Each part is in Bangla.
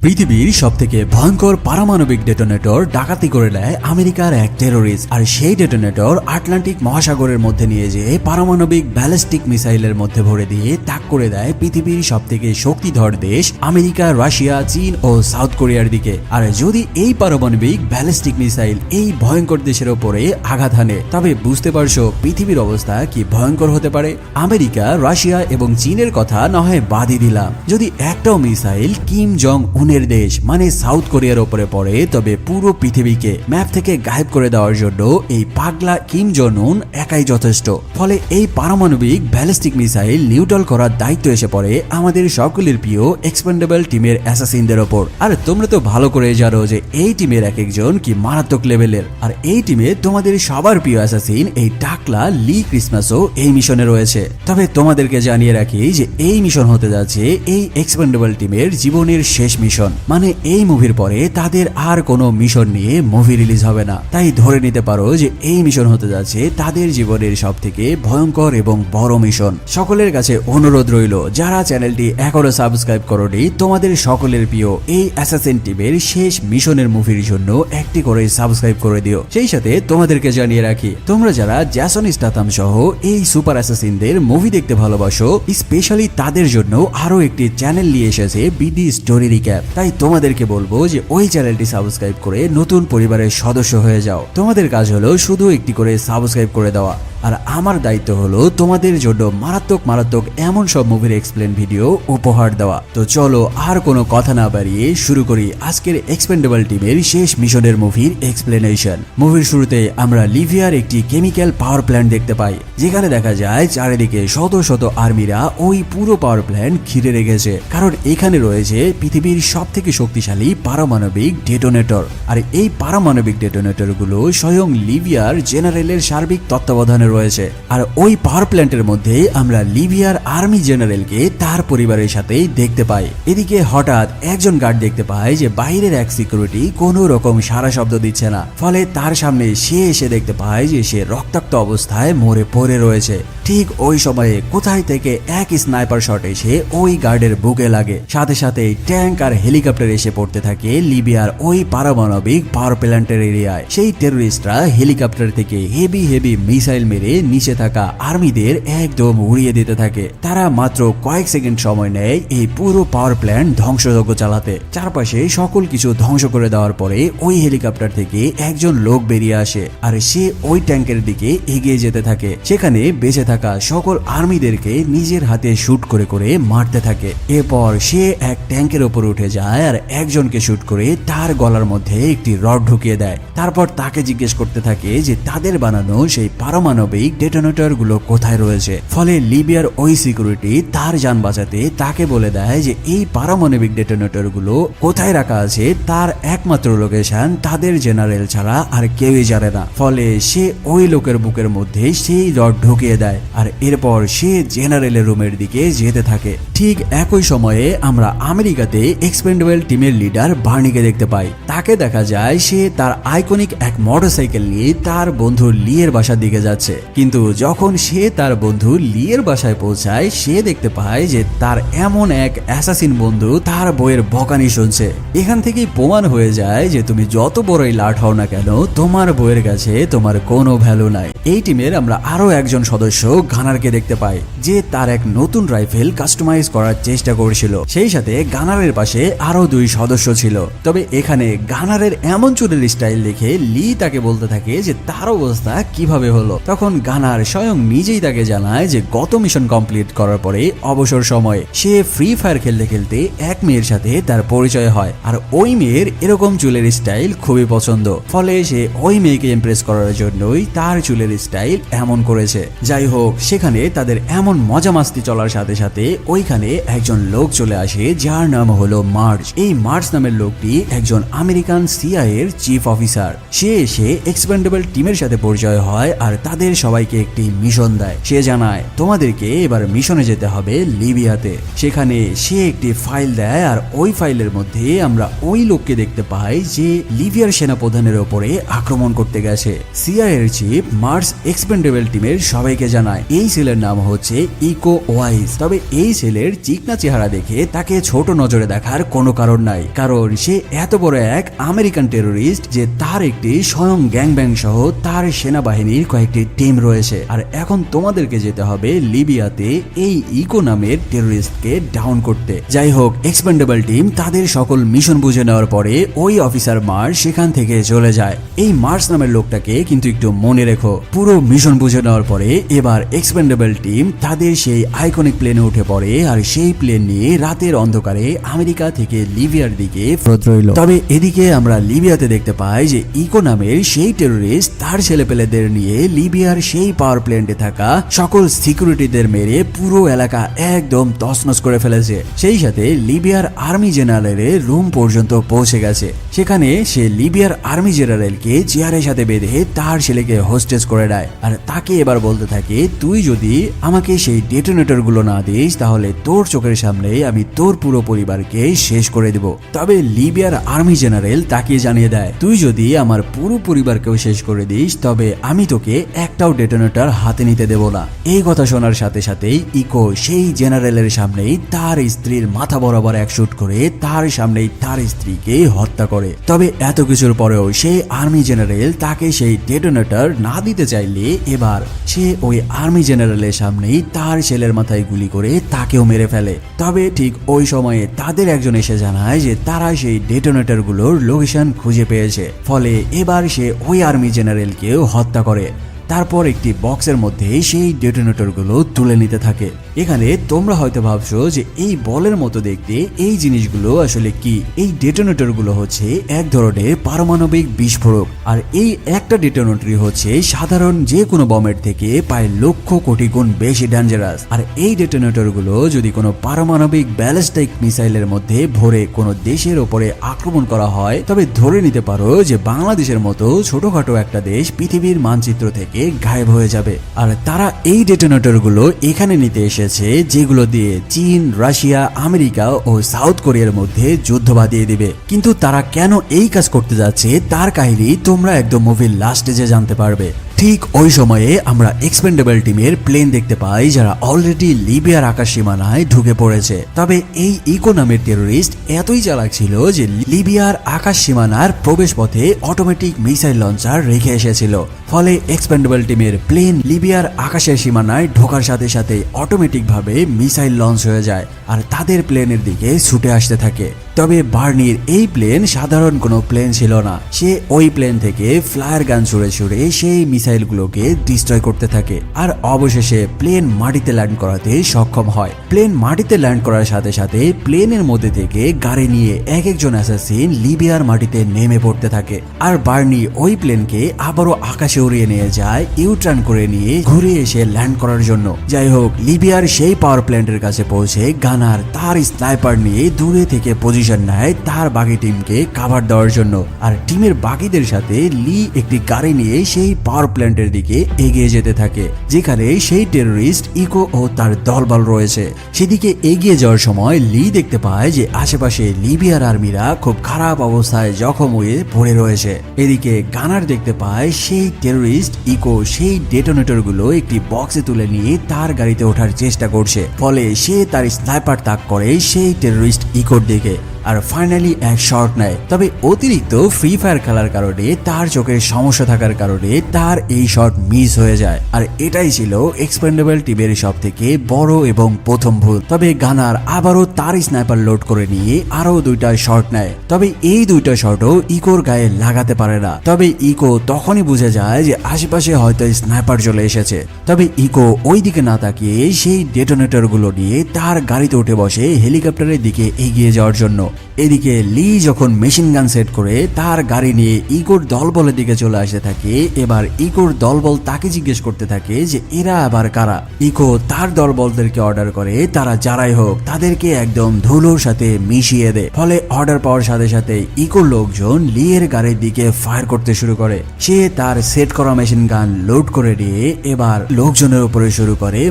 পৃথিবীর সবথেকে ভয়ঙ্কর পারমাণবিক ডেটোনেটর ডাকাতি করে নেয় আমেরিকার এক টেরোরিস্ট। আর সেই ডেটোনেটর আটলান্টিক মহাসাগরের মধ্যে নিয়ে যেয়ে পারমাণবিক ব্যালিস্টিক মিসাইলের মধ্যে ভরে দিয়ে তাক করে দেয় পৃথিবীর সবথেকে শক্তিধর দেশ আমেরিকা, রাশিয়া, চীন ও সাউথ কোরিয়ার দিকে। আর যদি এই পারমাণবিক ব্যালিস্টিক মিসাইল এই ভয়ঙ্কর দেশের ওপরে আঘাত হানে, তবে বুঝতে পারছো পৃথিবীর অবস্থা কি ভয়ঙ্কর হতে পারে। আমেরিকা, রাশিয়া এবং চীনের কথা না হয় বাদই দিলাম, যদি একটাও মিসাইল কিম জং উনের দেশ মানে সাউথ কোরিয়ার উপরে পড়ে, তবে পুরো পৃথিবীকে ম্যাপ থেকে গায়েব করে দেওয়ার জন্য এই পাগলা কিম জং উন একাই যথেষ্ট। ফলে এই পারমাণবিক ব্যালিস্টিক মিসাইল নিউট্রাল করার দায়িত্ব এসে পড়ে আমাদের সকলের প্রিয় এক্সপেন্ডেবল টিমের অ্যাসাসিনদের ওপর। আর তোমরা তো ভালো করে জানো যে এই টিমের এক একজন কি মারাত্মক লেভেলের। আর এই টিমে তোমাদের সবার প্রিয় অ্যাসাসিন এই টাকলা লি ক্রিসমাসও এই মিশনে রয়েছে। তবে তোমাদেরকে জানিয়ে রাখি যে এই মিশন হতে যাচ্ছে এই এক্সপেন্ডেবল টিমের জীবনের শেষ মিশন। মানে এই মুভির পরে তাদের আর কোনো মিশন নিয়ে মুভি রিলিজ হবে না। তাই ধরে নিতে পারো যে এই মিশন হতে যাচ্ছে তাদের জীবনের সব থেকে ভয়ঙ্কর এবং বড় মিশন। সকলের কাছে অনুরোধ রইল, যারা চ্যানেলটি এখনো সাবস্ক্রাইব করোনি, তোমাদের সকলের প্রিয় এই অ্যাসাসিন টিমের শেষ মিশনের মুভির জন্য একটি করে সাবস্ক্রাইব করে দিও। সেই সাথে তোমাদেরকে জানিয়ে রাখি, তোমরা যারা জ্যাসন স্ট্যাথাম সহ এই সুপার অ্যাসাসিনদের মুভি দেখতে ভালোবাসো, স্পেশালি তাদের জন্য আরো একটি চ্যানেল নিয়ে এসেছে বিডি স্টোরি রিক্যাপ। তাই তোমাদেরকে বলবো যে ওই চ্যানেলটি সাবস্ক্রাইব করে নতুন পরিবারের সদস্য হয়ে যাও। তোমাদের কাজ হলো শুধু একটি করে সাবস্ক্রাইব করে দেওয়া, আর আমার দায়িত্ব হলো তোমাদের জন্য মারাত্মক মারাত্মক এমন সব মুভির এক্সপ্লেন ভিডিও উপহার দেওয়া। তো চলো আর কোনো কথা না বাড়িয়ে শুরু করি আজকের এক্সপেন্ডেবল টিমের শেষ মিশনের মুভির এক্সপ্লেনেশন। মুভির শুরুতে আমরা লিভিয়ার একটি কেমিক্যাল পাওয়ার প্ল্যান্ট দেখতে পাই, যেখানে দেখা যায় চারিদিকে শত শত আর্মিরা ওই পুরো পাওয়ার প্ল্যান্ট ঘিরে রেখেছে, কারণ এখানে রয়েছে পৃথিবীর সব থেকে শক্তিশালী পারমাণবিক ডেটোনেটর। আর এই পারমাণবিক ডেটোনেটর গুলো স্বয়ং লিভিয়ার জেনারেলের সার্বিক তত্ত্বাবধানে রয়েছে। আর ওই পাওয়ার প্ল্যান্টের মধ্যে আমরা লিভিয়ার আর্মি জেনারেলকে তার পরিবারের সাথে দেখতে পাই। এদিকে হঠাৎ একজন গার্ড দেখতে পায় যে বাইরের এক সিকিউরিটি কোনো রকম সারা শব্দ দিচ্ছে না। ফলে তার সামনে সে এসে দেখতে পায় যে সে রক্তাক্ত অবস্থায় মরে পড়ে রয়েছে। ঠিক ওই সময়ে কোথায় থেকে এক স্নাইপার শট এসে ওই গার্ডের বুকে লাগে। সাথে সাথে ট্যাঙ্ক আর হেলিকপ্টার এসে পড়তে থাকে লিবিয়ার ওই পারমাণবিক পাওয়ার প্ল্যান্টের এরিয়ায়। সেই টেররিস্টরা হেলিকপ্টার থেকে হেভি হেভি মিসাইল মেরে নিচে থাকা আর্মিদের একদম উড়িয়ে দিতে থাকে। তারা মাত্র কয়েক সেকেন্ড সময় নেয় এই পুরো পাওয়ার প্ল্যান্ট ধ্বংসযজ্ঞ চালাতে। চারপাশে সকল কিছু ধ্বংস করে দেওয়ার পরে ওই হেলিকপ্টার থেকে একজন লোক বেরিয়ে আসে, আর সে ওই ট্যাঙ্কের দিকে এগিয়ে যেতে থাকে। সেখানে বেঁচে থাকা সকল আর্মিদেরকে নিজের হাতে শুট করে করে মারতে থাকে। এরপর সে এক ট্যাঙ্কের উপর উঠে যায় আর একজনকে শুট করে তার গলার মধ্যে একটি রড ঢুকিয়ে দেয়। তারপর তাকে জিজ্ঞেস করতে থাকে যে তাদের বানানো সেই পারমাণবিক ডেটোনেটর গুলো কোথায় রয়েছে। ফলে লিবিয়ার ওই সিকিউরিটি তার যান বাঁচাতে তাকে বলে দেয় যে এই পারমাণবিক ডেটোনেটর গুলো কোথায় রাখা আছে তার একমাত্র লোকেশন তাদের জেনারেল ছাড়া আর কেউই জানে না। ফলে সে ওই লোকের বুকের মধ্যে সেই রড ঢুকিয়ে দেয়, আর এরপর সে জেনারেলের রুমের দিকে যেতে থাকে। ঠিক একই সময়ে আমরা আমেরিকাতে এক্সপেন্ডেবল টিমের লিডার বার্নিকে দেখতে পাই। তাকে দেখা যায় সে তার আইকনিক এক মোটরসাইকেল নিয়ে তার বন্ধু লিয়ের বাসার দিকে যাচ্ছে। কিন্তু যখন সে তার বন্ধু লিয়ের বাসায় পৌঁছায়, সে দেখতে পায় যে তার এমন এক অ্যাসাসিন বন্ধু তার বইয়ের বকানি শুনছে। এখান থেকেই প্রমাণ হয়ে যায় যে তুমি যত বড়ই লাট হও না কেন, তোমার বইয়ের কাছে তোমার কোনো ভ্যালু নাই। এই টিমের আমরা আরো একজন সদস্য গানারকে দেখতে পাই, যে তার এক নতুন রাইফেল কাস্টমাইজ করার চেষ্টা করছিল। সেই সাথে গানারের পাশে আরো দুই সদস্য ছিল। তবে এখানে গানারের এমন চুলের স্টাইল দেখে লি তাকে বলতে থাকে যে তার অবস্থা কিভাবে হলো। তখন গানার স্বয়ং নিজেই তাকে জানায় যে গত মিশন কমপ্লিট করার পরে অবসর সময়ে সে ফ্রি ফায়ার খেলতে খেলতে এক মেয়ের সাথে তার পরিচয় হয়, আর ওই মেয়ের এরকম চুলের স্টাইল খুবই পছন্দ। ফলে সে ওই মেয়েকে ইমপ্রেস করার জন্যই তার চুলের স্টাইল এমন করেছে। যাই হোক, সেখানে তাদের এমন মজা মাস্তি চলার সাথে সাথে ওইখানে একজন লোক চলে আসে যার নাম হলো মার্জ। এই মার্জ নামের লোকটি একজন আমেরিকান সিআইএ এর চিফ অফিসার। সে এসে এক্সপেন্ডেবল টিমের সাথে পরিচয় হয় আর তাদের সবাইকে একটি মিশন দেয়। সে জানায় তোমাদেরকে এবার মিশনে যেতে হবে লিবিয়াতে। সেখানে সে একটি ফাইল দেয়, আর ওই ফাইলের মধ্যে আমরা ওই লোককে দেখতে পাই যে লিবিয়ার সেনাপ্রধানের উপরে আক্রমণ করতে গেছে। সিআইএ এর চিফ মার্জ এক্সপেন্ডেবল টিমের সবাইকে জানায় এই ছেলের নাম হচ্ছে ইকো ওয়াইজ। তবে এই ছেলের চিকনা চেহারা দেখে তাকে ছোট নজরে দেখার কোনো কারণ নাই, কারণ সে এত বড় এক আমেরিকান টেরোরিস্ট যে তার একটি স্বয়ং গ্যাংব্যাং সহ তার সেনাবাহিনীর কয়েকটি টিম রয়েছে। আর এখন তোমাদেরকে যেতে হবে লিবিয়াতে এই ইকো নামের টেরোরিস্টকে ডাউন করতে। যাই হোক, এক্সপেন্ডেবল টিম তাদের সকল মিশন বুঝে নেওয়ার পরে ওই অফিসার মার্স সেখান থেকে চলে যায়। এই মার্স নামের লোকটাকে কিন্তু একটু মনে রেখো। পুরো মিশন বুঝে নেওয়ার পরে এবার এক্সপেন্ডেবল টিম তাদের সেই আইকনিক প্লেনে উঠে পড়ে আর সেই প্লেন নিয়ে রাতের অন্ধকারে আমেরিকা থেকে লিবিয়ার দিকে ফেরত রইল। তবে এদিকে আমরা লিবিয়াতে দেখতে পাই যে ইকো নামের সেই টেরোরিস্ট তার ছেলেপেলেদের নিয়ে লিবিয়ার সেই পাওয়ার প্ল্যান্টে থাকা সকল সিকিউরিটিদের মেরে পুরো এলাকা একদম তছনছ করে ফেলেছে। সেই সাথে লিবিয়ার আর্মি জেনারেলের রুম পর্যন্ত পৌঁছে গেছে। সেখানে সে লিবিয়ার আর্মি জেনারেলকে চেয়ারের সাথে বেঁধে তার ছেলেকে হোস্টেজ করে দেয় আর তাকে এবার বলতে থাকে, তুই যদি আমাকে সেই ডেটোনেটর গুলো না দিস তাহলে তোর চোখের সামনে আমি তোর পুরো পরিবারকে শেষ করে দেব। তবে লিবিয়ার আর্মি জেনারেল তাকে জানিয়ে দেয়, তুই যদি আমার পুরো পরিবারকেও শেষ করে দিস তবে আমি তোকে একটাও ডেটোনেটর হাতে নিতে দেব না। এই কথা শোনার সাথে সাথেই ইকো সেই জেনারেলের সামনেই তার স্ত্রীর মাথা বরাবর এক শুট করে তার সামনেই তার স্ত্রীকে হত্যা করে। তবে এত কিছুর পরেও সেই আর্মি জেনারেল তাকে সেই ডেটোনেটর না দিতে চাইলে এবার সে ওই আর্মি জেনারেলের সামনেই তার ছেলের মাথায় গুলি করে তাকেও মেরে ফেলে। তবে ঠিক ওই সময়ে তাদের একজন এসে জানায় যে তারা সেই ডেটোনেটর গুলোর লোকেশন খুঁজে পেয়েছে, ফলে এবার সে ওই আর্মি জেনারেলকেও হত্যা করে। তারপর একটি বক্সের মধ্যে সেই ডেটোনেটর গুলো তুলে নিতে থাকে। এখানে তোমরা হয়তো ভাবছো যে এই বলের মতো দেখতে এই জিনিসগুলো আসলে কি। এই ডেটোনেটর গুলো হচ্ছে এক ধরনের পারমাণবিক বিস্ফোরক, আর এই একটা ডেটোনেটরই হচ্ছে সাধারণ যে কোনো বমের থেকে প্রায় লক্ষ কোটি গুণ বেশি ডেঞ্জারাস। আর এই ডেটোনেটর গুলো যদি কোনো পারমাণবিক ব্যালিস্টিক মিসাইলের মধ্যে ভরে কোনো দেশের ওপরে আক্রমণ করা হয় তবে ধরে নিতে পারো যে বাংলাদেশের মতো ছোটখাটো একটা দেশ পৃথিবীর মানচিত্র থেকে গায়েব হয়ে যাবে। আর তারা এই ডেটোনেটর গুলো এখানে নিতে এসেছে যেগুলো দিয়ে চীন, রাশিয়া, আমেরিকা ও সাউথ কোরিয়ার মধ্যে যুদ্ধ বাঁধিয়ে দিবে। কিন্তু তারা কেন এই কাজ করতে যাচ্ছে তার কাহিনী তোমরা একদম মুভির লাস্টে যে জানতে পারবে। ঠিক ওই সময়ে আমরা এক্সপেন্ডেবল টিমের প্লেন দেখতে পাই যারা অলরেডি লিবিয়ার আকাশ সীমানায় ঢুকে পড়েছে। তবে এই ইকো নামের টেরোরিস্ট এতই চালাক ছিল যে লিবিয়ার আকাশ সীমানার প্রবেশ পথে অটোমেটিক মিসাইল লঞ্চার রেখে এসেছিল। ফলে এক্সপেন্ডেবল টিমের প্লেন লিবিয়ার আকাশের সীমানায় ঢোকার সাথে সাথে অটোমেটিক ভাবে মিসাইল লঞ্চ হয়ে যায় আর তাদের প্লেনের দিকে ছুটে আসতে থাকে। তবে বার্নির এই প্লেন সাধারণ কোনো প্লেন ছিল না। সে ওই প্লেন থেকে ফ্লায়ার গান ছুড়ে ছুড়ে সেই মিসাইলগুলোকে ডিস্ট্রয় করতে থাকে আর অবশেষে প্লেন মাটিতে ল্যান্ড করাতে সক্ষম হয়। প্লেন মাটিতে ল্যান্ড করার সাথে সাথে প্লেনের মধ্যে থেকে গাড়ি নিয়ে এক একজন অ্যাসাসিন লিবিয়ার মাটিতে নেমে পড়তে থাকে। আর বার্নি ওই প্লেনকে আবারও আকাশে উড়িয়ে নিয়ে যায় ইউটার্ন করে নিয়ে ঘুরে এসে ল্যান্ড করার জন্য। যাই হোক, লিবিয়ার সেই পাওয়ার প্ল্যান্টের কাছে পৌঁছে গানার তার স্নাইপার নিয়ে দূরে থেকে পজিশন নেয় তার বাকি টিমকে কভার দেওয়ার জন্য। আর টিমের বাকিদের সাথে লি একটি গাড়ি নিয়ে সেই পাওয়ার প্ল্যান্টের দিকে এগিয়ে যেতে থাকে যেখানে সেই টেরোরিস্ট ইকো ও তার দলবল রয়েছে। সেদিকে এগিয়ে যাওয়ার সময় লি দেখতে পায় যে আশেপাশে লিবিয়ার আর্মিরা খুব খারাপ অবস্থায় জখম হয়ে পড়ে রয়েছে। এদিকে গানার দেখতে পায় সেই টেরোরিস্ট ইকো সেই ডেটোনেটর গুলো একটি বক্সে তুলে নিয়ে তার গাড়িতে ওঠার চেষ্টা করছে। ফলে সে তার স্নাইপার তাক করে সেই টেরোরিস্ট ইকোর দিকে আর ফাইনালি এক শট নেয়। তবে অতিরিক্ত ফ্রি ফায়ার খেলার কারণে তার চোখের সমস্যা থাকার কারণে তার এই শট মিস হয়ে যায়। আর এটাই ছিল এক্সপেন্ডেবল টিমের সব থেকে বড় এবং প্রথম ভুল। তবে গানার আবারও তার স্নাইপার লোড করে নিয়ে আরো দুইটা শট নেয়। তবে এই দুইটা শটও ইকোর গায়ে লাগাতে পারে না। তবে ইকো তখনই বুঝে যায় যে আশেপাশে হয়তো স্নাইপার চলে এসেছে। তবে ইকো ওই দিকে না তাকিয়ে সেই ডেটোনেটর গুলো নিয়ে তার গাড়িতে উঠে বসে হেলিকপ্টারের দিকে এগিয়ে যাওয়ার জন্য। এদিকে লি যখন মেশিন গান সেট করে তার গাড়ি নিয়ে ইকোর দলবলের দিকে চলে আসতে থাকে। এবার ইকোর দলবল তাকে জিজ্ঞেস করতে থাকে যে এরা আবার কারা। ইকো তার দলবলদেরকে অর্ডার করে তারা যারাই হোক তাদেরকে একদম ধুলোর সাথে মিশিয়ে দেয়। ফলে অর্ডার পাওয়ার সাথে সাথে ইকোর লোকজন লি এর গাড়ির দিকে ফায়ার করতে শুরু করে। সে তার সেট করা মেশিন গান লোড করে নিয়ে এবার লোকজনের উপরে শুরু করে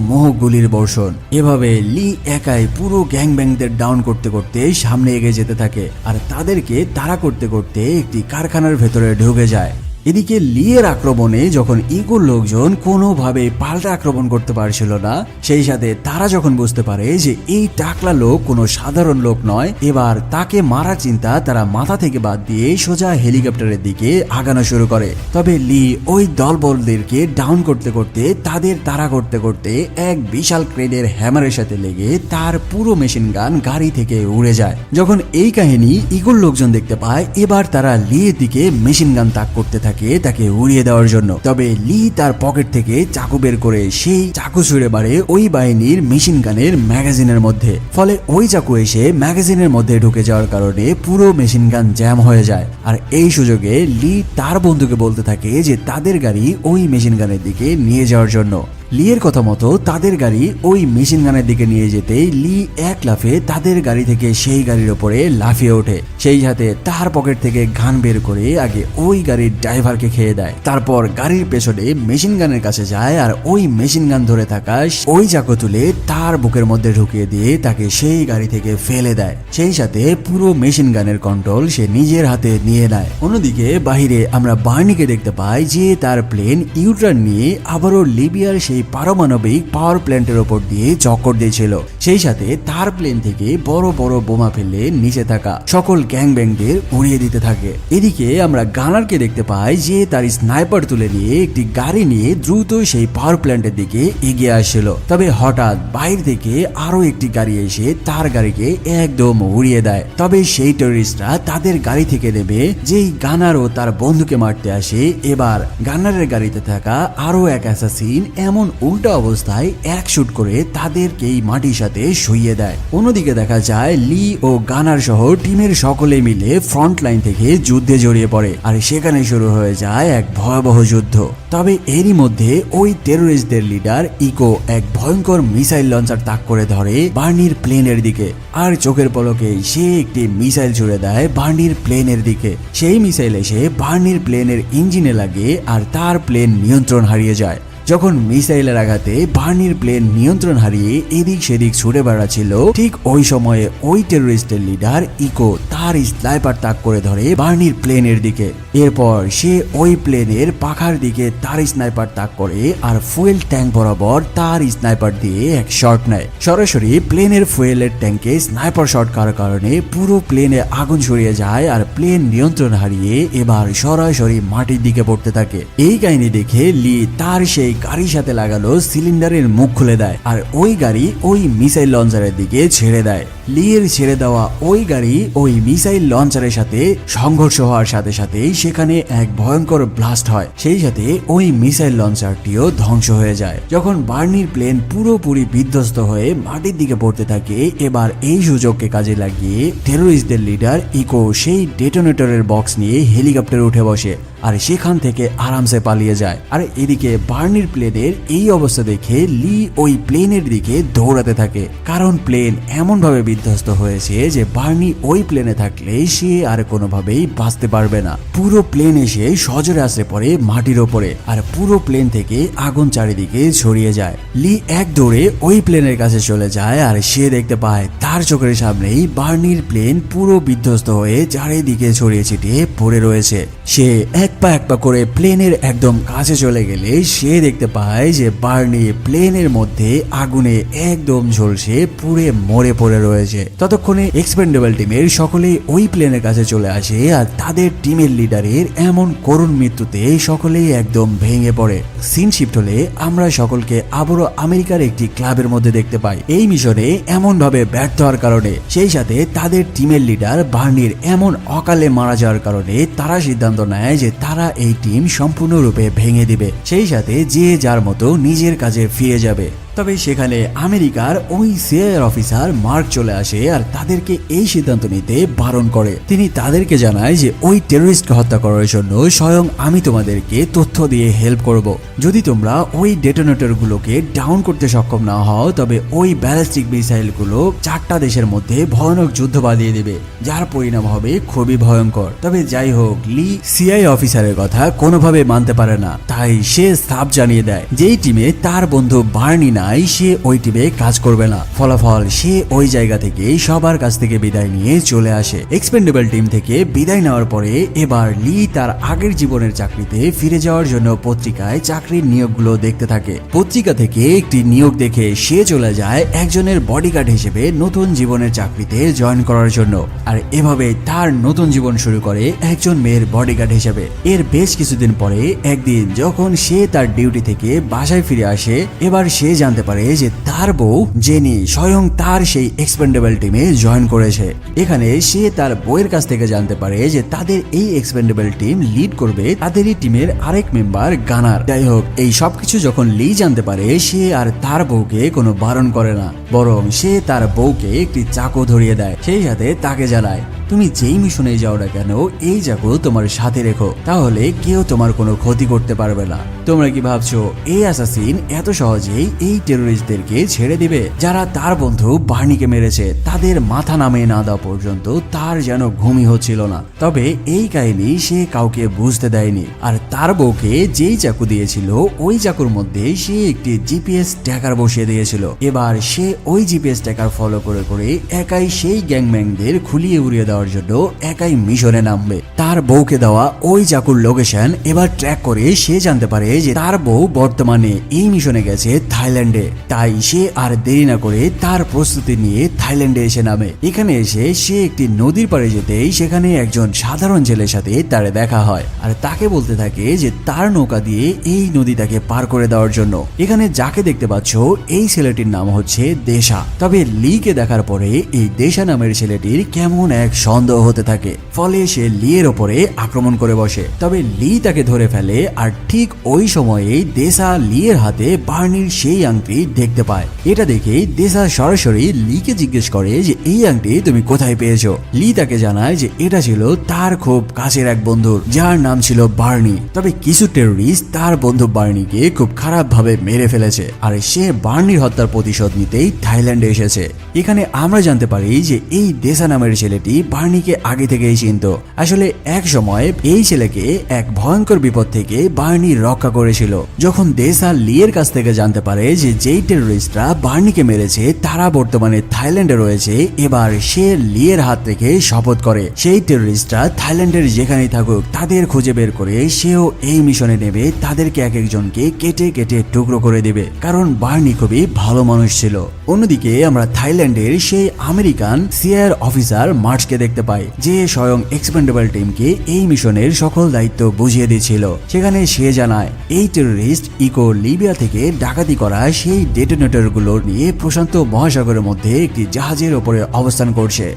মোহ গুলির বর্ষণ। এভাবে লি একাই পুরো গ্যাং ব্যাংদের ডাউন করতে করতে সামনে এগিয়ে যেতে থাকে আর তাদেরকে তাড়া করতে করতে একটি কারখানার ভেতরে ঢুকে যায়। এদিকে লিয়ের আক্রমণে যখন ইগোর লোকজন কোনোভাবে পাল্টা আক্রমণ করতে পারছিল না, সেই সাথে তারা যখন বুঝতে পারে যে এই টাকলা লোক কোনো সাধারণ লোক নয়, এবার তাকে মারার চিন্তা তারা মাথা থেকে বাদ দিয়ে সোজা হেলিকপ্টারের দিকে আগানো শুরু করে। তবে লি ওই দলবলদেরকে ডাউন করতে করতে তাদের তাড়া করতে করতে এক বিশাল ক্রেনের হ্যামারের সাথে লেগে তার পুরো মেশিন গান গাড়ি থেকে উড়ে যায়। যখন এই কাহিনী ইগোর লোকজন দেখতে পায়, এবার তারা লির দিকে মেশিন গান তাক করতে থাকে তাকে উড়িয়ে দেওয়ার জন্য। তবে লি তার পকেট থেকে চাকু বের করে সেই চাকু ছুঁড়ে মারে ওই বাহিনীর মেশিন গানের ম্যাগাজিনের মধ্যে। ফলে ওই চাকু এসে ম্যাগাজিনের মধ্যে ঢুকে যাওয়ার কারণে পুরো মেশিন গান জ্যাম হয়ে যায়। আর এই সুযোগে লি তার বন্ধুকে বলতে থাকে যে তাদের গাড়ি ওই মেশিন গানের দিকে নিয়ে যাওয়ার জন্য। লিয়ের কথা মতো তাদের গাড়ি ওই মেশিন গানের দিকে নিয়ে যেতেই লি এক লাফে তাদের গাড়ি থেকে সেই গাড়ির ওপরে লাফিয়ে ওঠে। সেই সাথে তার পকেট থেকে গান বের করে আগে ওই গাড়ির ড্রাইভারকে খেয়ে দেয়। তারপর গাড়ির পেছনে মেশিন গানের কাছে যায় আর ওই মেশিন গান ধরে থাকা ওই চাকু তুলে তার বুকের মধ্যে ঢুকিয়ে দিয়ে তাকে সেই গাড়ি থেকে ফেলে দেয়। সেই সাথে পুরো মেশিন গানের কন্ট্রোল সে নিজের হাতে নিয়ে নেয়। অন্যদিকে বাহিরে আমরা বার্নিকে দেখতে পাই যে তার প্লেন ইউটার্ন নিয়ে আবারও লিবিয়ার সেই পারমাণবিক পাওয়ার প্ল্যান্টের ওপর দিয়ে চক্কর দিয়েছিল। সেই সাথে তার প্লেন থেকে বড় বড় বোমা ফেলে নিচে থাকা সকল গ্যাংব্যাংদের উড়িয়ে দিতে থাকে। এদিকে আমরা গানারকে দেখতে পাই যে তার স্নাইপার তুলে নিয়ে একটি গাড়ি নিয়ে দ্রুত সেই পাওয়ার প্ল্যান্টের দিকে এগিয়ে আসছিল। তবে হঠাৎ বাইরে থেকে আরো একটি গাড়ি এসে তার গাড়িকে একদম উড়িয়ে দেয়। তবে সেই টেররিস্টরা তাদের গাড়ি থেকে নেমে যেই গানার ও তার বন্ধুকে মারতে আসে, এবার গানারের গাড়িতে থাকা আরো এক অ্যাসাসিন এমন উল্টা অবস্থায় এক শুট করে তাদেরকেই মাটির সাথে শুইয়ে দেয়। অন্যদিকে দেখা যায় লি ও গানার সহ টিমের সকলে মিলে ফ্রন্ট লাইন থেকে যুদ্ধে জড়িয়ে পড়ে আর সেখানে শুরু হয়ে যায় এক ভয়াবহ যুদ্ধ। তবে এরই মধ্যে ওই টেররিস্টদের লিডার ইকো এক ভয়ঙ্কর মিসাইল লঞ্চার তাক করে ধরে বার্নির প্লেনের দিকে, আর চোখের পলকে সে একটি মিসাইল ছুড়ে দেয় বার্নির প্লেনের দিকে। সেই মিসাইল এসে বার্নির প্লেনের ইঞ্জিনে লাগে আর তার প্লেন নিয়ন্ত্রণ হারিয়ে যায়। যখন মিসাইলের আঘাতে বার্নির প্লেন নিয়ন্ত্রণ হারিয়ে এদিক সেদিক ছুটে বেড়াচ্ছিল, ঠিক ওই সময়ে ওই টেররিস্টের লিডার ইকো তার স্নাইপার তাক করে ধরে বার্নির প্লেনের দিকে। এরপর সে ওই প্লেনের পাখার দিকে তার স্নাইপার তাক করে আর ফুয়েল ট্যাঙ্ক বরাবর তার স্নাইপার দিয়ে এক শট নেয়। সরাসরি প্লেনের ফুয়েলের ট্যাঙ্কে স্নাইপার শট করার কারণে পুরো প্লেনে আগুন ছড়িয়ে যায় আর প্লেন নিয়ন্ত্রণ হারিয়ে এবার সরাসরি মাটির দিকে পড়তে থাকে। এই কাহিনী দেখে লি তার সেই গাড়ির সাথে লাগানো সিলিন্ডারের মুখ খুলে দেয় আর ওই গাড়ি ওই মিসাইল লঞ্চারের দিকে ছেড়ে দেয়। লিয়ের ছেড়ে দেওয়া ওই গাড়ি ওই মিসাইল লঞ্চারের সাথে সংঘর্ষ হওয়ার সাথে সাথেই সেখানে এক ভয়ঙ্কর ব্লাস্ট হয়। সেই সাথে ওই মিসাইল লঞ্চারটিও ধ্বংস হয়ে যায়। যখন বার্নির প্লেন পুরোপুরি বিধ্বস্ত হয়ে মাটির দিকে পড়তে থাকে, এবার এই সুযোগকে কাজে লাগিয়ে টেররিস্টদের লিডার ইকো সেই ডেটোনেটরের বক্স নিয়ে হেলিকপ্টারে উঠে বসে আর সেখান থেকে আরামসে পালিয়ে যায়। আর এদিকে বার্নির প্লেনের এই অবস্থা দেখে লি ওই প্লেনের দিকে দৌড়াতে থাকে, কারণ প্লেন এমন ভাবে বিধ্বস্ত হয়েছে যে বার্নি ওই প্লেনে থাকলে সে আর কোনোভাবেই বাঁচতে পারবে না। পুরো প্লেন এসে সজোরে আসে পড়ে মাটির ওপরে আর পুরো প্লেন থেকে আগুন চারিদিকে ছড়িয়ে যায়। লি এক দৌড়ে ওই প্লেনের কাছে চলে যায় আর সে দেখতে পায় তার চোখের সামনেই বার্নির প্লেন পুরো বিধ্বস্ত হয়ে চারিদিকে ছড়িয়ে ছিটিয়ে পড়ে রয়েছে। সে এক পা করে প্লেনের একদম কাছে চলে গেলে সে দেখতে পায় যে বার্নি প্লেনের মধ্যে আগুনে একদম ঝলসে পুড়ে মরে পড়ে রয়েছে। ততক্ষণে এক্সপেন্ডেবল টিমের সকলেই ওই প্লেনের কাছে চলে আসে আর তাদের টিমের লিডারের এমন করুণ মৃত্যুতে সকলেই একদম ভেঙে পড়ে। সিন শিফট হলে আমরা সকলকে আবারও আমেরিকার একটি ক্লাবের মধ্যে দেখতে পাই। এই মিশনে এমন ভাবে ব্যর্থ হওয়ার কারণে, সেই সাথে তাদের টিমের লিডার বার্নির এমন অকালে মারা যাওয়ার কারণে তারা সিদ্ধান্ত নেয় যে তারা এই টিম সম্পূর্ণরূপে ভেঙে দিবে, সেই সাথে যে যার মতো নিজের কাজে ফিরে যাবে। তবে সেখানে আমেরিকার ওই সিআইএ অফিসার মার্ক চলে আসে আর তাদেরকে এই সিদ্ধান্ত নিতে বারণ করে। তিনি তাদেরকে জানায় যে ওই টেররিস্টকে হত্যা করার জন্য স্বয়ং আমি তোমাদেরকে তথ্য দিয়ে হেল্প করব। যদি তোমরা ওই ডেটোনেটর গুলোকে ডাউন করতে সক্ষম না হও, তবে ওই ব্যালিস্টিক মিসাইল গুলো 4টা দেশের মধ্যে ভয়ানক যুদ্ধ বাঁধিয়ে দেবে, যার পরিণাম হবে খুবই ভয়ঙ্কর। তবে যাই হোক, লি সিআইএ অফিসারের কথা কোনোভাবে মানতে পারে না, তাই সে সাফ জানিয়ে দেয় যেই টিমে তার বন্ধু বার্নি না নাই সে ওই টিমে কাজ করবে না। ফলাফল সে ওই জায়গা থেকে সবার কাছ থেকে বিদায় নিয়ে চলে আসে। এক্সপেন্ডেবল টিম থেকে বিদায় নেওয়ার পরে এবার লি তার আগের জীবনের চাকরিতে ফিরে যাওয়ার জন্য পত্রিকায় চাকরির নিয়োগগুলো দেখতে থাকে। পত্রিকা থেকে একটি নিয়োগ দেখে সে চলে যায় একজনের বডিগার্ড হিসেবে নতুন জীবনের চাকরিতে জয়েন করার জন্য। আর এভাবে তার নতুন জীবন শুরু করে একজন মেয়ের বডিগার্ড হিসেবে। এর বেশ কিছুদিন পরে একদিন যখন সে তার ডিউটি থেকে বাসায় ফিরে আসে, এবার সে জানতে পারে যে তার বউ জেনি স্বয়ং তার সেই এক্সপেন্ডেবল টিমে জয়েন করেছে। এখানে সে তার বউয়ের কাছ থেকে জানতে পারে যে তাদের এই এক্সপেন্ডেবল টিম লিড করবে তাদেরই টিমের আরেক মেম্বার গানার। যাই হোক, এই সবকিছু যখন লি জানতে পারে সে আর তার বউকে কোনো বারণ করে না, বরং সে তার বউকে একটি চাকু ধরিয়ে দেয়। সেই সাথে তাকে জানায়, তুমি যেই মিশনে যাও না কেন এই চাকু তোমার সাথে রেখো, তাহলে কেউ তোমার কোনো ক্ষতি করতে পারবে না। তোমরা কি ভাবছো এই অ্যাসাসিন এত সহজেই এই টেরোরিস্টদেরকে ছেড়ে দিবে যারা তার বন্ধু বার্নিকে মেরেছে? তাদের মাথা নামিয়ে না দেওয়া পর্যন্ত তার যেন ঘুমই হচ্ছিল না। তবে এই কাহিনী সে কাউকে বুঝতে দেয়নি। আর তার বউকে যেই চাকু দিয়েছিল ওই চাকুর মধ্যে সে একটি জিপিএস ট্র্যাকার বসিয়ে দিয়েছিল। এবার সে ওই জিপিএস ট্র্যাকার ফলো করে করে একাই সেই গ্যাংম্যাংদের খুলিয়ে উড়িয়ে দেওয়ার জন্য একাই মিশনে নামবে। তার বউকে দেওয়া ওই চাকুর লোকেশন এবার ট্র্যাক করে সে জানতে পারে যে তার বউ বর্তমানে এই মিশনে গেছে থাইল্যান্ডে। তাই সে আর দেরি না করে তার প্রস্তুতি নিয়ে থাইল্যান্ডে এসে নামে। এখানে এসে সে একটি নদীর পাড়ে যেতেই সেখানে একজন সাধারণ ছেলের সাথে তার দেখা হয় আর তাকে বলতে থাকে যে তার নৌকা দিয়ে এই নদী তাকে পার করে দেওয়ার জন্য। এখানে যাকে দেখতে পাচ্ছ এই ছেলেটির নাম হচ্ছে দেশা। তবে লিকে দেখার পরে এই দেশা নামের ছেলেটির কেমন এক সন্দেহ হতে থাকে, ফলে সে লিয়ের ওপরে আক্রমণ করে বসে। তবে লি তাকে ধরে ফেলে আর ঠিক ওই সময়ে দেশা লিয়ের হাতে বার্নির সেই আংটি দেখতে পায়। এটা দেখে দেশা সরাসরি লিকে জিজ্ঞেস করে যে এই আংটি তুমি কোথায় পেয়েছো? লি তাকে জানায় যে এটা ছিল তার খুব কাছের এক বন্ধুর, যার নাম ছিল বার্নি। তবে কিছু টেররিস্ট তার বন্ধু বার্নিকে খুব খারাপ ভাবে মেরে ফেলেছে আর সে বার্নির হত্যার প্রতিশোধ নিতেই থাইল্যান্ডে এসেছে। এখানে আমরা জানতে পারি যে এই দেশা নামের ছেলেটি বার্নিকে আগে থেকেই চিনত। আসলে এক সময় এই ছেলেকে এক ভয়ঙ্কর বিপদ থেকে বার্নি রক্ষা করেছিল। যখন দেশা লিয়ের কাছ থেকে জানতে পারে যে যেই টেররিস্টরা বার্নিকে মেরেছে তারা বর্তমানে থাইল্যান্ডে রয়েছে, এবার সে লিয়ের হাত থেকে শপথ করে সেই টেররিস্টরা থাইল্যান্ডের যেখানেই থাকুক তাদের খুঁজে বের করে সেও এই মিশনে নেবে, তাদেরকে এক একজনকে কেটে কেটে টুকরো করে দেবে, কারণ বার্নি খুবই ভালো মানুষ ছিল। অন্যদিকে আমরা থাইল্যান্ডের সেই আমেরিকান সিআইএর অফিসার মার্চকে দেখতে পাই, যে স্বয়ং এক্সপেন্ডেবল টিমকে এই মিশনের সকল দায়িত্ব বুঝিয়ে দিয়েছিল। সেখানে সে জানায় এই টেররিস্ট ইকো লিবিয়া থেকে ডাকাতি করা সেই ডেটোনেটর গুলো নিয়ে প্রশান্ত মহাসাগরের মধ্যে একটি জাহাজের ওপরে অবস্থান করছে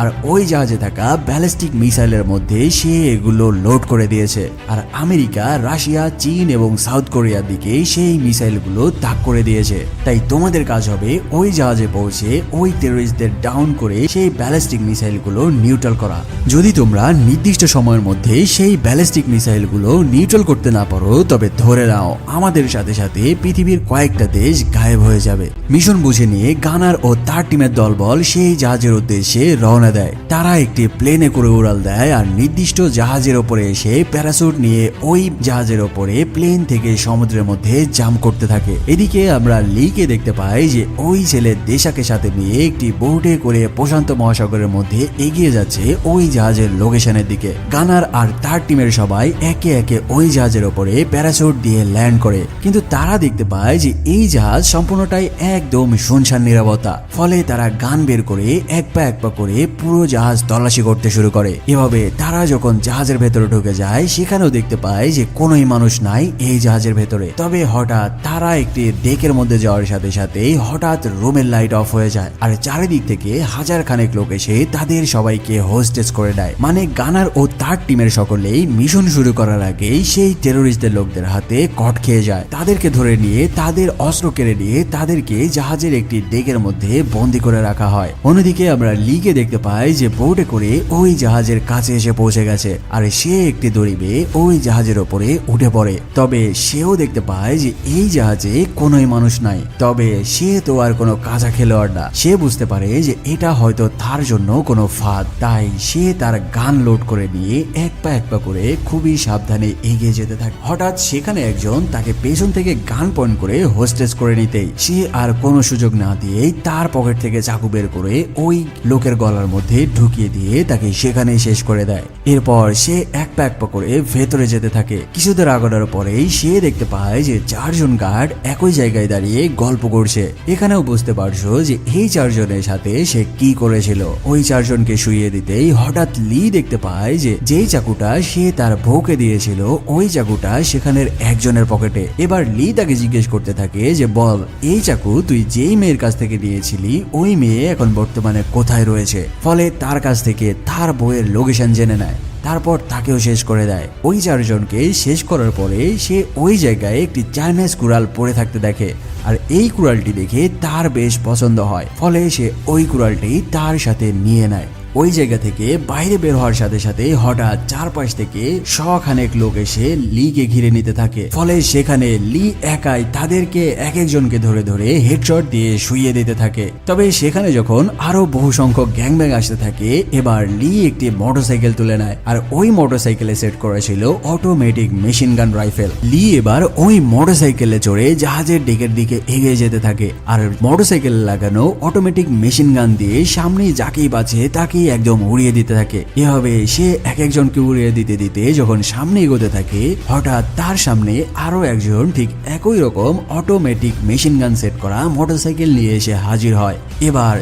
আর ওই জাহাজে থাকা ব্যালিস্টিক মিসাইলের মধ্যে সে এগুলো লোড করে দিয়েছে। আর আমেরিকা, রাশিয়া, চীন এবং সাউথ কোরিয়ার দিকে সেই মিসাইলগুলো তাক করে দিয়েছে। তাই তোমাদের কাজ হবে ওই জাহাজে পৌঁছে ওই টেররিস্টদের ডাউন করে সেই ব্যালিস্টিক মিসাইলগুলো নিউট্রাল করা। যদি তোমরা নির্দিষ্ট সময়ের মধ্যে সেই ব্যালিস্টিক মিসাইলগুলো নিউট্রাল করতে না পারো তবে ধরে নাও আমাদের সাথে সাথে পৃথিবীর কয়েকটা দেশ গায়েব হয়ে যাবে। মিশন বুঝে নিয়ে গানার ও তার টিমের দলবল সেই জাহাজের উদ্দেশ্যে রওনা দেয়। তারা একটি প্লেনে করে উড়াল দেয় আর নির্দিষ্ট জাহাজের ওপরে এসে প্যারাসুট নিয়ে ওই জাহাজের ওপরে প্লেন থেকে সমুদ্রের মধ্যে জাম্প করতে থাকে। এদিকে আমরা লিকে দেখতে পাই যে ওই ছেলে দেশাকে সাথে নিয়ে একটি বোটে করে প্রশান্ত মহাসাগরের মধ্যে এগিয়ে যাচ্ছে ওই জাহাজের লোকেশনের দিকে। গানার আর তার টিমের সবাই একে একে ওই জাহাজের ওপরে প্যারাসুট দিয়ে ল্যান্ড করে, কিন্তু তারা দেখতে পায় যে এই জাহাজ সম্পূর্ণটাই একদম শুনশান নিরাপত্তা। ফলে তারা গান বের করে এক পা করে পুরো জাহাজ তল্লাশি করতে শুরু করে। এভাবে তারা যখন জাহাজের ভেতরে ঢুকে যায় সেখানেও দেখতে পায় যে কোনোই মানুষ নাই এই জাহাজের ভেতরে। তবে হঠাৎ তারা একটি ডেকের মধ্যে যাওয়ার সাথে সাথেই হঠাৎ রুমের লাইট অফ হয়ে যায় আর চারিদিক থেকে হাজার খানেক লোক এসে তাদের সবাইকে হোস্টেজ করে দেয়। মানে গানার ও তার টিমের সকলেই মিশন শুরু করার আগেই সেই টেররিস্টদের লোকদের হাতে কট খেয়ে যায়। তাদেরকে ধরে নিয়ে তাদের অস্ত্র কেড়ে নিয়ে তাদেরকে জাহাজের একটি ডেকের মধ্যে বন্দী করে রাখা হয়। অন্যদিকে আমরা লিগে দেখতে পায় যে বোটে করে ওই জাহাজের কাছে এসে পৌঁছে গেছে, আর সে একটি দড়ি বেয়ে ওই জাহাজের ওপরে উঠে পড়ে। তবে সেও দেখতে পায় যে এই জাহাজে কোনোই মানুষ নাই। তবে সে তো আর কোনো কাঁচা খেলোয়াড় না, সে বুঝতে পারে যে এটা হয়তো তার জন্য কোনো ফাঁদ। তাই সে তার গান লোড করে নিয়ে এক পা করে খুবই সাবধানে এগিয়ে যেতে থাকে। হঠাৎ সেখানে একজন তাকে পেছন থেকে গান পয়েন্ট করে হোস্টেস করে নিতেই সে আর কোনো সুযোগ না দিয়েই তার পকেট থেকে চাকু বের করে ওই লোকের গলার মধ্যে ঢুকিয়ে দিয়ে তাকে সেখানেই শেষ করে দেয়। এরপর সে এক পা করে ভেতরে যেতে থাকে। কিছুদের আগানোর পরেই সে দেখতে পায় যে 4 জন গার্ড একই জায়গায় দাঁড়িয়ে গল্প করছে। এখানেও বুঝতে পারছো যে এই 4 জনের সাথে সে কি করেছিল। ওই 4 জনকে শুইয়ে দিতেই হঠাৎ লি দেখতে পায় যে যেই চাকুটা সে তার বউকে দিয়েছিল ওই চাকুটা সেখানের একজনের পকেটে। এবার লি তাকে জিজ্ঞেস করতে থাকে যে বল, এই চাকু তুই যেই মেয়ের কাছ থেকে নিয়েছিলি ওই মেয়ে এখন বর্তমানে কোথায় রয়েছে। ফলে তার কাছ থেকে তার বউয়ের লোকেশন জেনে নেয়, তারপর তাকেও শেষ করে দেয়। ওই 4 জনকে শেষ করার পরে সে ওই জায়গায় একটি চাইনিজ কুড়াল পড়ে থাকতে দেখে, আর এই কুড়ালটি দেখে তার বেশ পছন্দ হয়। ফলে সে ওই কুড়ালটি তার সাথে নিয়ে নেয়। ওই জায়গা থেকে বাইরে বের হওয়ার সাথে সাথে হঠাৎ চারপাশ থেকে শখানেক লোক এসে লিকে ঘিরে নিতে থাকে। ফলে সেখানে লি একাই তাদেরকে এক একজনকে ধরে ধরে হেডশট দিয়ে শুইয়ে দিতে থাকে। তবে সেখানে যখন আরো বহু সংখ্যক গ্যাংব্যাং আসতে থাকে, এবার লি একটি মোটরসাইকেল তুলে নেয়, আর ওই মোটরসাইকেলে সেট করা ছিল অটোমেটিক মেশিন গান রাইফেল। লি এবার ওই মোটরসাইকেলে চড়ে জাহাজের ডেকের দিকে এগিয়ে যেতে থাকে, আর মোটরসাইকেলে লাগানো অটোমেটিক মেশিন গান দিয়ে সামনে যাকেই বাঁচে তাকে একদম উড়িয়ে দিতে থাকে। এভাবে সে এক একজনকে উড়িয়ে দিতে দিতে যখন সামনে এগোতে থাকে, হঠাৎ তার সামনে আরো একজন ঠিক একই রকম অটোমেটিক মেশিন গান সেট করা মোটরসাইকেল নিয়ে এসে হাজির হয়। এবার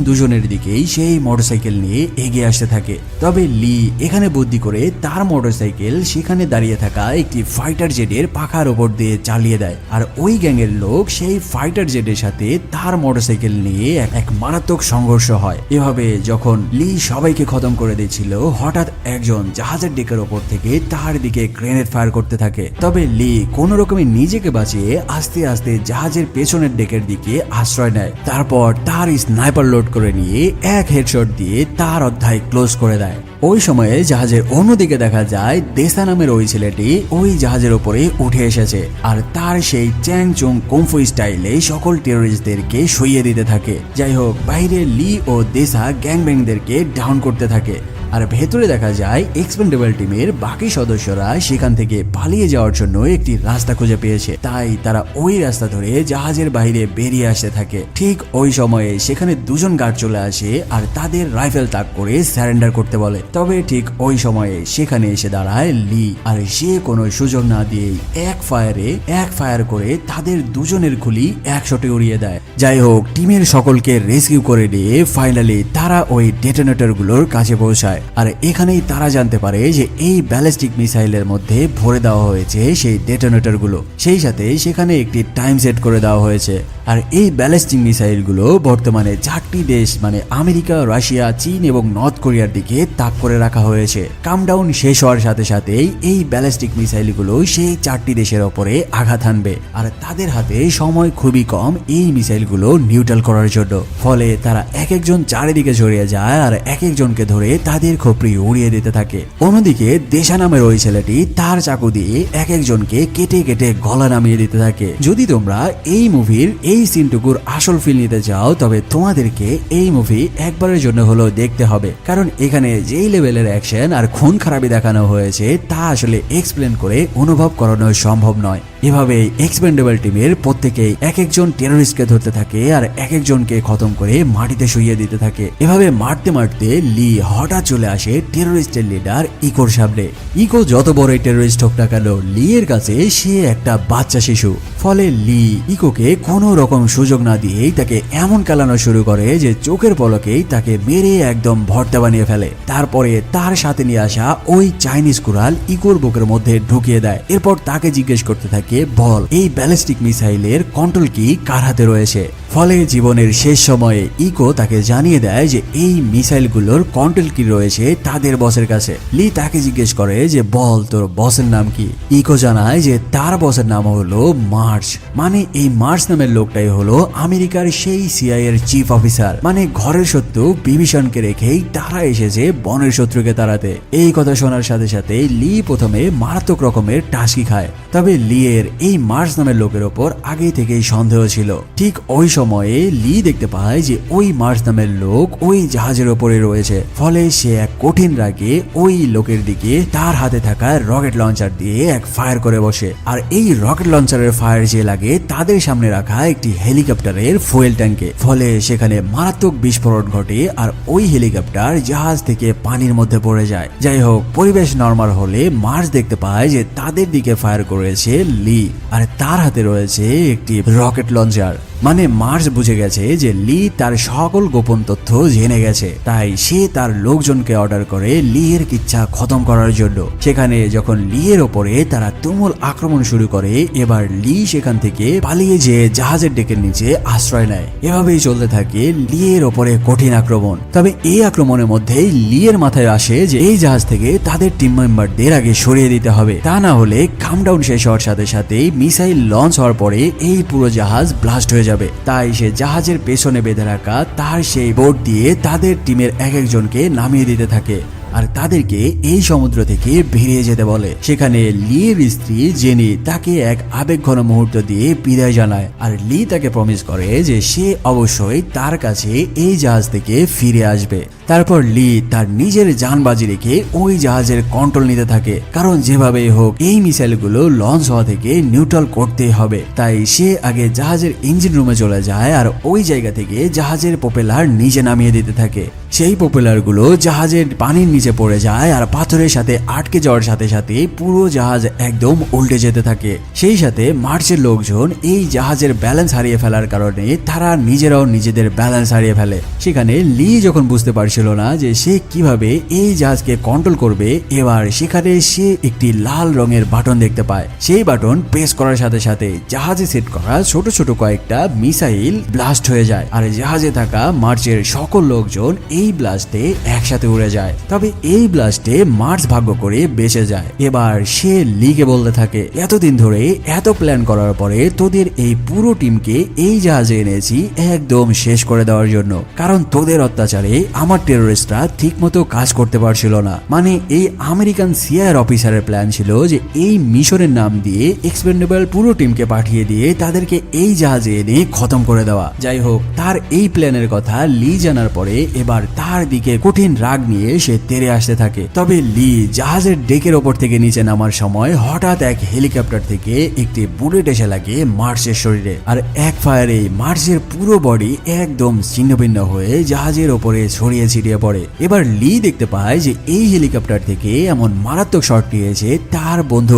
দুজনের দিকেই সেই মোটরসাইকেল নিয়ে এগিয়ে আসতে থাকে। তবে লি এখানে বুদ্ধি করে তার মোটরসাইকেল সেখানে দাঁড়িয়ে থাকা একটি ফাইটার জেটের পাখার উপর দিয়ে চালিয়ে দেয়, আর ওই গ্যাংয়ের লোক সেই ফাইটার জেটের সাথে তার মোটরসাইকেল নিয়ে এক মারাত্মক সংঘর্ষ হয়। এভাবে যখন লি সবাইকে খতম করে দিচ্ছিল, হঠাৎ একজন জাহাজের ডেকের ওপর থেকে তার দিকে গ্রেনেড ফায়ার করতে থাকে। তবে লি কোন রকমে নিজেকে বাঁচিয়ে আস্তে আস্তে জাহাজের পেছনের ডেকের দিকে আশ্রয় নেয়। তারপর তার স্নাইপার লোড করে নিয়ে এক হেডশট দিয়ে তার অধ্যায় ক্লোজ করে দেয়। ওই সময়ে জাহাজের অন্যদিকে দেখা যায় দেসা নামের ওই ছেলেটি ওই জাহাজের উপরে উঠে এসেছে, আর তার সেই চ্যাং চুং কুংফু স্টাইলে সকল টেররিস্টদেরকে শুইয়ে দিতে থাকে। যাই হোক, বাইরে লি ও দেসা গ্যাংব্যাংদেরকে ডাউন করতে থাকে, আর ভেতরে দেখা যায় এক্সপেন্ডেবল টিমের বাকি সদস্যরা সেখান থেকে পালিয়ে যাওয়ার জন্য একটি রাস্তা খুঁজে পেয়েছে। তাই তারা ওই রাস্তা ধরে জাহাজের বাইরে বেরিয়ে আসতে থাকে। ঠিক ওই সময়ে সেখানে 2 জন গার্ড চলে আসে আর তাদের রাইফেল তাক করে সারেন্ডার করতে বলে। তবে ঠিক ওই সময়ে সেখানে এসে দাঁড়ায় লি, আর সে কোনো সুযোগ না দিয়েই এক ফায়ার করে তাদের 2 জনের গুলি এক শটে উড়িয়ে দেয়। যাই হোক, টিমের সকলকে রেস্কিউ করে নিয়ে ফাইনালি তারা ওই ডেটোনেটর গুলোর কাছে পৌঁছায়। আর এখানেই তারা জানতে পারে যে এই ব্যালিস্টিক মিসাইলের মধ্যে ভরে দেওয়া হয়েছে সেই ডেটোনেটর গুলো, সেই সাথে সেখানে একটি টাইম সেট করে দেওয়া হয়েছে। আর এই ব্যালিস্টিক মিসাইলগুলো বর্তমানে 4টি দেশ মানে আমেরিকা, রাশিয়া, চীন এবং নর্থ কোরিয়ার দিকে তাক করে রাখা হয়েছে। কামডাউন শেষ হওয়ার সাথে সাথেই এই ব্যালিস্টিক মিসাইলগুলো সেই 4টি দেশের ওপরে আঘাত হানবে, আর তাদের হাতে সময় খুবই কম এই মিসাইলগুলো নিউট্রাল করার জন্য। ফলে তারা এক একজন চারিদিকে ছড়িয়ে যায় আর এক একজনকে ধরে তাদের খোপড়ি উড়িয়ে দিতে থাকে। অন্যদিকে দেশা নামের ওই ছেলেটি তার চাকু দিয়ে এক একজনকে কেটে কেটে গলা নামিয়ে দিতে থাকে। যদি তোমরা এই মুভির এই সিনটুকুর আসল ফিল নিতে চাও, তবে তোমাদেরকে এই মুভি একবারের জন্য হলেও দেখতে হবে, কারণ এখানে যেই লেভেলের অ্যাকশন আর খুন খারাপি দেখানো হয়েছে তা আসলে এক্সপ্লেন করে অনুভব করানো সম্ভব নয়। এভাবে এক্সপেন্ডেবল টিমের প্রত্যেকেই এক একজন টেররিস্টকে ধরতে থাকে আর এক একজনকে খতম করে মাটিতে শুইয়ে দিতে থাকে। এভাবে মারতে মারতে লি হঠাৎ চলে আসে টেররিস্টের লিডার ইকোর সামনে। ইকো যত বড় টেররিস্ট হোক না কেন, লি এর কাছে সে একটা বাচ্চা শিশু। ফলে লি ইকোকে কোনো রকম সুযোগ না দিয়েই তাকে এমন কালানো শুরু করে যে চোখের পলকেই তাকে মেরে একদম ভর্তা বানিয়ে ফেলে। তারপরে তার সাথে নিয়ে আসা ওই চাইনিজ কুড়াল ইকোর বুকের মধ্যে ঢুকিয়ে দেয়। এরপর তাকে জিজ্ঞেস করতে থাকে, বল এই ব্যালিস্টিক মিসাইলের কন্ট্রোল কি কার হাতে রয়েছে। ফলে জীবনের শেষ সময়ে ইকো তাকে জানিয়ে দেয় যে এই মিসাইলগুলোর কন্ট্রোল কি রয়েছে তাদের বসের কাছে। লি তাকে জিজ্ঞেস করে যে বল তোর বসের নাম কি। ইকো জানায় যে তার বসের নাম হলো মার্চ, মানে এই মার্চ নামের লোকটাই হলো আমেরিকার সেই সিআইএ এর চিফ অফিসার। মানে ঘরের শত্রু বিভীষণকে রেখেই তারা এসেছে বনের শত্রুকে তাড়াতে। এই কথা শোনার সাথে সাথে লি প্রথমে মারাত্মক রকমের টাসকি খায়। তবে লি এর এই মার্চ নামের লোকের ওপর আগে থেকেই সন্দেহ ছিল। ঠিক ওই সময়ে লি দেখতে পায় যে ওই মার্চ নামের লোক ওই জাহাজের ওপরে রয়েছে। ফলে সে এক কঠিন রাগে ওই লোকের দিকে তার হাতে থাকা রকেট লঞ্চার দিয়ে এক ফায়ার করে বসে। আর এই রকেট লঞ্চারের ফায়ার যে লাগে তাদের সামনে রাখা একটি হেলিকপ্টারের ফুয়েল ট্যাঙ্কে। ফলে সেখানে মারাত্মক বিস্ফোরণ ঘটে আর ওই হেলিকপ্টার জাহাজ থেকে পানির মধ্যে পড়ে যায়। যাই হোক, পরিবেশ নরমাল হলে মার্চ দেখতে পায় যে তাদের দিকে ফায়ার করেছে লি, আর তার হাতে রয়েছে একটি রকেট লঞ্চার। মানে মার্চ বুঝে গেছে যে লি তার সকল গোপন তথ্য জেনে গেছে, তাই সে তার লোকজনকে অর্ডার করে লি এর ইচ্ছা খতম করার জন্য। সেখানে যখন লি এর ওপরে তারা তুমুল আক্রমণ শুরু করে, এবার লি সেখান থেকে পালিয়ে যেয়ে জাহাজের ডেকের নিচে আশ্রয় নেয়। এভাবেই চলতে থাকে লি এর ওপরে কঠিন আক্রমণ। তবে এই আক্রমণের মধ্যেই লি এর মাথায় আসে যে এই জাহাজ থেকে তাদের টিম মেম্বারদের আগে সরিয়ে দিতে হবে, তা না হলে কামডাউন শেষ হওয়ার সাথে সাথেই মিসাইল লঞ্চ হওয়ার পরে এই পুরো জাহাজ ব্লাস্ট হয়ে যাবে। তাই সে জাহাজের পেছনে বেঁধে রাখা তার সেই বোট দিয়ে তাদের টিমের এক একজনকে নামিয়ে দিতে থাকে আর তাদেরকে এই সমুদ্র থেকে বেরিয়ে যেতে বলে। সেখানে লি এর স্ত্রী জেনি তাকে এক আবেগঘন মুহূর্ত দিয়ে বিদায় জানায়, আর লি তাকে প্রমিস করে যে সে অবশ্যই তার কাছে এই জাহাজ থেকে ফিরে আসবে। তারপর লি তার নিজের জান বাজি রেখে ওই জাহাজের কন্ট্রোল নিতে থাকে, কারণ যেভাবেই হোক এই মিসাইলগুলো লঞ্চ হওয়া থেকে নিউট্রাল করতেই হবে। তাই সে আগে জাহাজের ইঞ্জিন রুমে চলে যায় আর ওই জায়গা থেকে জাহাজের প্রপেলার নিচে নামিয়ে দিতে থাকে। সেই প্রপেলারগুলো জাহাজের পানির নিচে পড়ে যায় আর পাথরের সাথে আটকে যাওয়ার সাথে সাথে পুরো জাহাজ একদম উল্টে যেতে থাকে। সেই সাথে মার্চের লোকজন এই জাহাজের ব্যালেন্স হারিয়ে ফেলার কারণে তারা নিজেরাও নিজেদের ব্যালেন্স হারিয়ে ফেলে। সেখানে লি যখন বুঝতে পারছিল না যে সে কিভাবে এই জাহাজকে কন্ট্রোল করবে, এবার সেখানে সে একটি লাল রঙের বাটন দেখতে পায়। সেই বাটন প্রেস করার সাথে সাথে জাহাজে সেট করা ছোট ছোট কয়েকটা মিসাইল ব্লাস্ট হয়ে যায় আর জাহাজে থাকা মার্চের সকল লোকজন এই ব্লাস্টে একসাথে উড়ে যায়। তবে এই ব্লাস্টে মার্চ ভাগ্য করে বেঁচে যায়। এবার সে লিকে বলতে থাকে, এতদিন ধরে এত প্ল্যান করার পরে তোদের এই পুরো টিমকে এই জাহাজে এনেছি একদম শেষ করে দেওয়ার জন্য, কারণ তোদের অত্যাচারে আমার টেরোরিস্টরা ঠিক মতো কাজ করতে পারছিল না। মানে এই আমেরিকান সিআইএর অফিসারের প্ল্যান ছিল যে এই মিশনের নাম দিয়ে এক্সপেন্ডেবল পুরো টিমকে পাঠিয়ে দিয়ে তাদেরকে এই জাহাজে এনে খতম করে দেওয়া। যাই হোক, তার এই প্ল্যানের কথা লি জানার পরে এবার তার দিকে কঠিন রাগ নিয়ে সে তেড়ে আসতে থাকে। তবে লি জাহাজের ডেকের ওপর থেকে নিচে নামার সময় হঠাৎ এক হেলিকপ্টার থেকে একটি বুলেট এসে লাগে মার্চের শরীরে, আর এক ফায়ারে মার্চের পুরো বডি একদম ছিন্নভিন্ন হয়ে জাহাজের ওপরে ছড়িয়ে ছিটিয়ে পড়ে। এবার লি দেখতে পায় যে এই হেলিকপ্টার থেকে এমন মারাত্মক শট নিয়েছে তার বন্ধু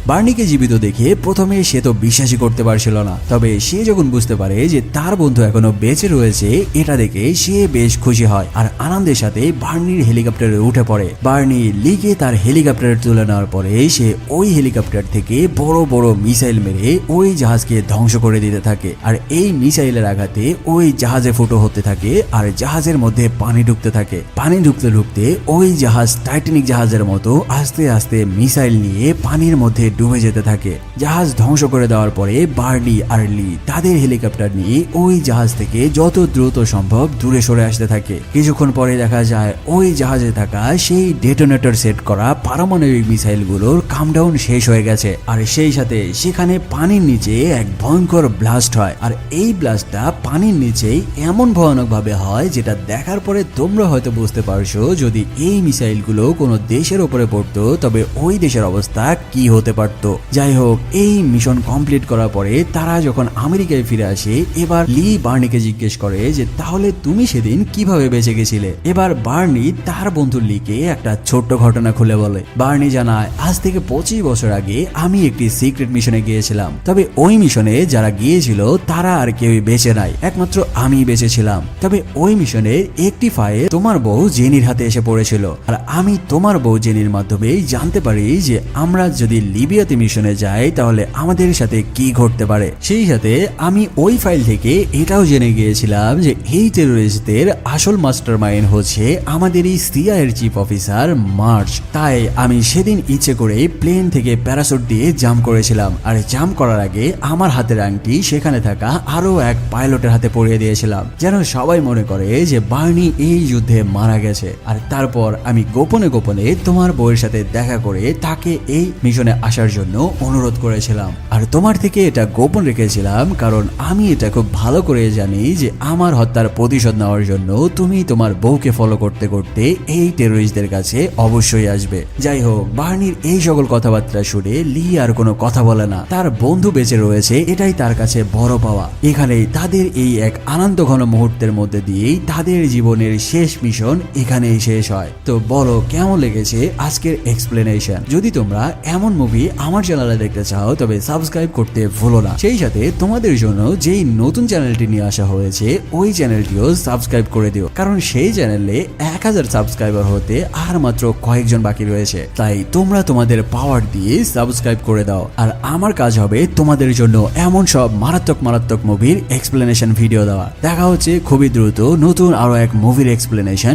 বার্নিকে জীবিত দেখে প্রথমে সে তো বিশ্বাসই করতে পারছিল না। তবে সে যখন বুঝতে পারে যে তার বন্ধু এখনো বেঁচে রয়েছে, এটা দেখে সে বেশ খুশি হয় আর আনন্দের সাথে বার্নির হেলিকপ্টারে উঠে পড়ে। বার্নি লিকে তার হেলিকপ্টারে তুলে নেওয়ার পরে সে ওই হেলিকপ্টার থেকে বড় বড় মিসাইল মেরে ওই জাহাজকে ধ্বংস করে দিতে থাকে। আর এই মিসাইলের আঘাতে ওই জাহাজে ফুটো হতে থাকে আর জাহাজের মধ্যে পানি ঢুকতে থাকে। পানি ঢুকতে ঢুকতে ওই জাহাজ টাইটানিক জাহাজের মতো আস্তে আস্তে মিসাইল নিয়ে পানির মধ্যে ডুবে যেতে থাকে। জাহাজ ধ্বংস করে দেওয়ার পরে বার্নি আর লি তাদের হেলিকপ্টার নিয়ে ওই জাহাজ থেকে যত দ্রুত সম্ভব দূরে সরে আসতে থাকে। কিছুক্ষণ পরে দেখা যায় ওই জাহাজে থাকা সেই ডেটোনেটর সেট করা পারমাণবিক মিসাইলগুলোর কামডাউন শেষ হয়ে গেছে। আর সেই সাথে সেখানে পানির নিচে এক ভয়ঙ্কর ব্লাস্ট হয়। আর এই ব্লাস্টটা পানির নিচেই এমন ভয়ানক ভাবে হয় যেটা দেখার পরে তোমরা হয়তো বুঝতে পারছো যদি এই মিসাইলগুলো কোনো দেশের উপরে পড়তো তবে ওই দেশের অবস্থা কি হতে পারতো। যাই হোক, এই মিশন কমপ্লিট করার পরে তারা যখন আমেরিকায় ফিরে আসে, এবার লি বার্নিকে জিজ্ঞেস করে যে তাহলে তুমি সেদিন কিভাবে বেঁচে গেছিলে। এবার বার্নি তার বন্ধু লিকে একটা ছোট্ট ঘটনা খুলে বলে। বার্নি জানায়, আজ থেকে 25 বছর আগে আমি একটি সিক্রেট মিশনে গিয়েছিলাম। তবে ওই মিশনে যারা গিয়েছিল তারা আর কেউই বেঁচে নাই, একমাত্র আমি বেঁচে ছিলাম। তবে ওই মিশনের একটি ফাইল তোমার বউ জেনির হাতে এসে পড়েছিল, আর আমি তোমার বউ জেনির মাধ্যমে জানতে পারি যে আমরা যদি লিবিয়াতে মিশনে যাই তাহলে আমাদের সাথে কি ঘটতে পারে। সেই সাথে আমি ওই ফাইল থেকে এটাও জেনে গিয়েছিলাম যে এই টেরোরিস্টদের আসল মাস্টার মাইন্ড হচ্ছে আমাদের এই সিআইএর চিফ অফিসার মার্চ। তাই আমি সেদিন ইচ্ছে করে প্লেন থেকে প্যারাসুট দিয়ে জাম্প করেছিলাম, আর জাম্প করার আগে আমার হাতের আংটি সেখানে থাকা আরো এক পাইলটের হাতে পরিয়ে দিয়েছিলাম, যেন সবাই মনে করে যে বার্নি এই যুদ্ধে মারা গেছে। আর তারপর আমি গোপনে গোপনে তোমার বউয়ের সাথে দেখা করে তাকে এই মিশনে আসার জন্য অনুরোধ করেছিলাম। আর তোমার থেকে এটা গোপন রেখেছিলাম কারণ আমি এটা খুব ভালো করে জানি যে আমার হত্যার প্রতিশোধ নেওয়ার জন্য তুমি তোমার বউকে ফলো করতে করতে এই টেরোরিস্টদের কাছে অবশ্যই আসবে। যাই হোক, বার্নির এই সকল কথাবার্তা শুনে লি আর কোনো কথা বলে না। তার বন্ধু বেঁচে রয়েছে, এটাই তার কাছে বড় পাওয়া। এখানেই তাদের এই এক আনন্দ ঘন মুহূর্তের মধ্যে দিয়েই তাদের জীবনের শেষ মিশন এখানেই শেষ হয়। তো বলো কেমন লেগেছে আজকের এক্সপ্লেনেশন? যদি তোমরা এমন মুভি আমার চ্যানেলে দেখতে চাও তবে সাবস্ক্রাইব করতে ভুলো না। সেই সাথে তোমাদের জন্য যেই নতুন চ্যানেলটি নিয়ে আসা হয়েছে ওই চ্যানেলটিও সাবস্ক্রাইব করে দিও, কারণ সেই চ্যানেলে 1000 সাবস্ক্রাইবার হতে আর মাত্র কয়েকজন বাকি রয়েছে। তাই তোমরা তোমাদের পাওয়ার দিয়ে সাবস্ক্রাইব করে দাও, আর আমার কাজ হবে তোমাদের জন্য এমন সব মারাত্মক মারাত্মক মুভির এক্সপ্লেনেশন ভিডিও দেওয়া। দেখা হচ্ছে খুবই দ্রুত নতুন আরো এক মুভির এক্সপ্লেনেশন